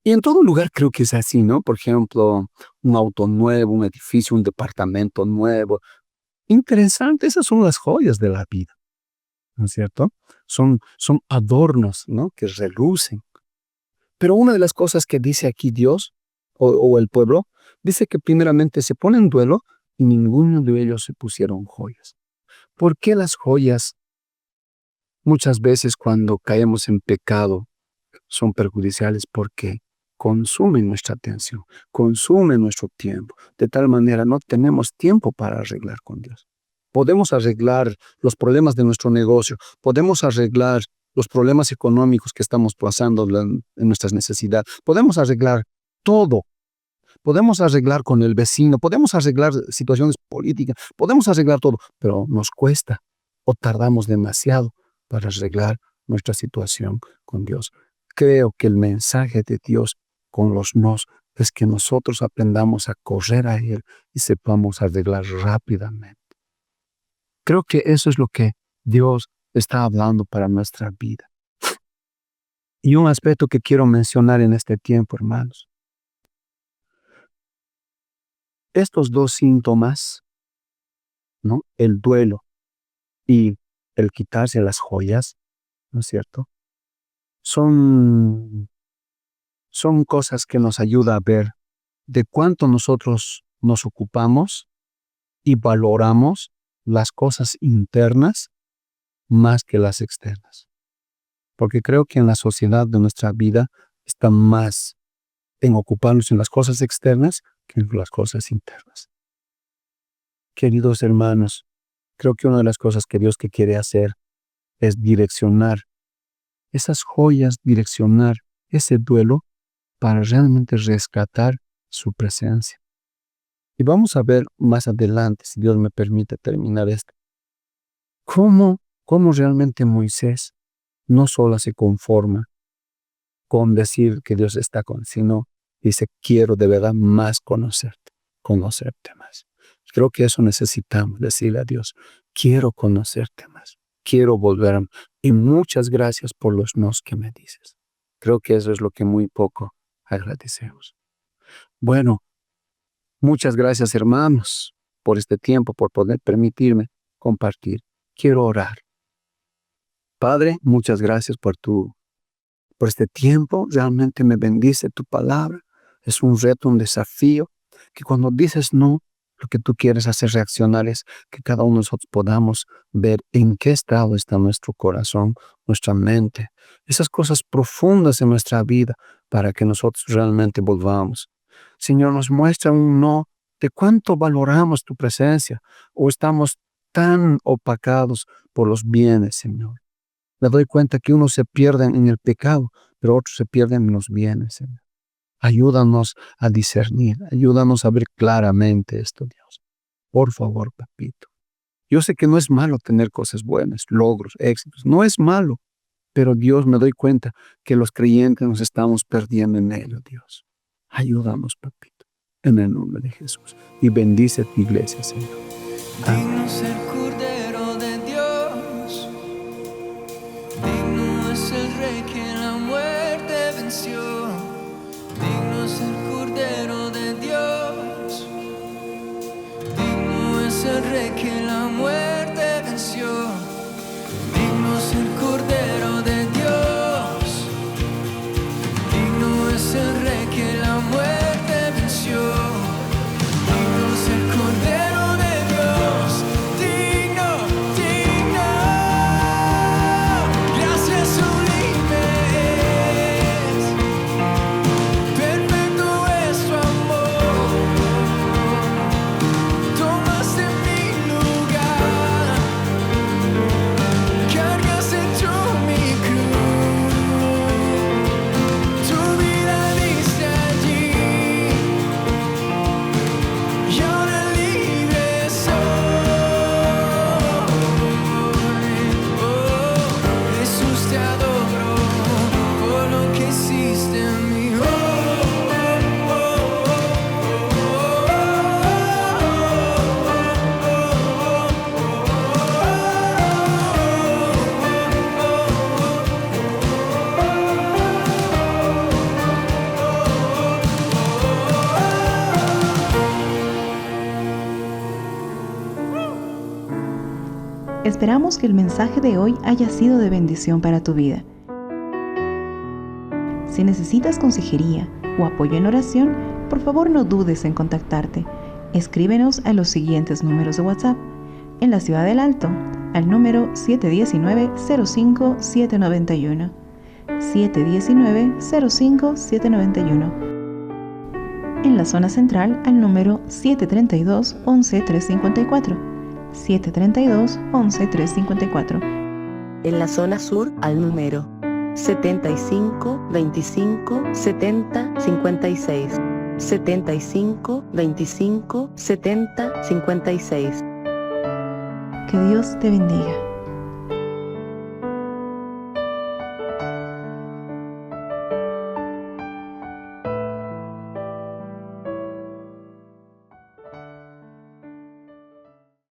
Y en todo lugar creo que es así, ¿no? Por ejemplo, un auto nuevo, un edificio, un departamento nuevo. Interesante, esas son las joyas de la vida, ¿no es cierto? Son adornos, ¿no? Que relucen. Pero una de las cosas que dice aquí Dios o el pueblo, dice que primeramente se pone en duelo y ninguno de ellos se pusieron joyas. ¿Por qué las joyas muchas veces cuando caemos en pecado son perjudiciales? Porque consumen nuestra atención, consumen nuestro tiempo. De tal manera no tenemos tiempo para arreglar con Dios. Podemos arreglar los problemas de nuestro negocio, podemos arreglar los problemas económicos que estamos pasando en nuestras necesidades, podemos arreglar todo, podemos arreglar con el vecino, podemos arreglar situaciones políticas, podemos arreglar todo, pero nos cuesta o tardamos demasiado para arreglar nuestra situación con Dios. Creo que el mensaje de Dios con los nos es que nosotros aprendamos a correr a Él y sepamos arreglar rápidamente. Creo que eso es lo que Dios está hablando para nuestra vida. Y un aspecto que quiero mencionar en este tiempo, hermanos. Estos dos síntomas, ¿no? El duelo y el quitarse las joyas, ¿no es cierto? Son cosas que nos ayudan a ver de cuánto nosotros nos ocupamos y valoramos las cosas internas más que las externas. Porque creo que en la sociedad de nuestra vida está más en ocuparnos en las cosas externas que en las cosas internas. Queridos hermanos, creo que una de las cosas que Dios quiere hacer es direccionar esas joyas, direccionar ese duelo para realmente rescatar su presencia. Y vamos a ver más adelante, si Dios me permite terminar esto, cómo realmente Moisés no solo se conforma con decir que Dios está con, sino dice, quiero de verdad más conocerte más. Creo que eso necesitamos, decirle a Dios, quiero conocerte más, quiero volver a... Y muchas gracias por los nos que me dices. Creo que eso es lo que muy poco agradecemos. Bueno, muchas gracias, hermanos, por este tiempo, por poder permitirme compartir. Quiero orar. Padre, muchas gracias por este tiempo. Realmente me bendice tu palabra. Es un reto, un desafío, que cuando dices no, lo que tú quieres hacer reaccionar es que cada uno de nosotros podamos ver en qué estado está nuestro corazón, nuestra mente, esas cosas profundas en nuestra vida, para que nosotros realmente volvamos. Señor, nos muestra un no de cuánto valoramos tu presencia, o estamos tan opacados por los bienes, Señor. Me doy cuenta que unos se pierden en el pecado, pero otros se pierden en los bienes, Señor. Ayúdanos a discernir, ayúdanos a ver claramente esto, Dios. Por favor, papito. Yo sé que no es malo tener cosas buenas, logros, éxitos. No es malo, pero Dios, me doy cuenta que los creyentes nos estamos perdiendo en ello, Dios. Ayúdanos, papito, en el nombre de Jesús. Y bendice tu iglesia, Señor. Amén. Digno es el Cordero de Dios, digno es el Rey que la muerte venció. Digno es el Cordero de Dios, digno es el Rey que la muerte venció. Digno es el Cordero de Dios, digno es el Rey que la muerte venció. Digno es el Cordero de Dios, digno, digno. Gracias sublimes, perfecto es tu amor. Tomaste mi lugar, cargaste tú mi cruz, tu vida diste allí, y ahora libre soy. Oh, Jesús, te adoro por lo que hiciste en mí. Esperamos que el mensaje de hoy haya sido de bendición para tu vida. Si necesitas consejería o apoyo en oración, por favor no dudes en contactarte. Escríbenos a los siguientes números de WhatsApp. En la Ciudad del Alto, al número 719-05-791. 719-05-791. En la zona central, al número 732-11-354. 732-11-354. En la zona sur, al número 75 25 70 56. 75 25 70 56. Que Dios te bendiga.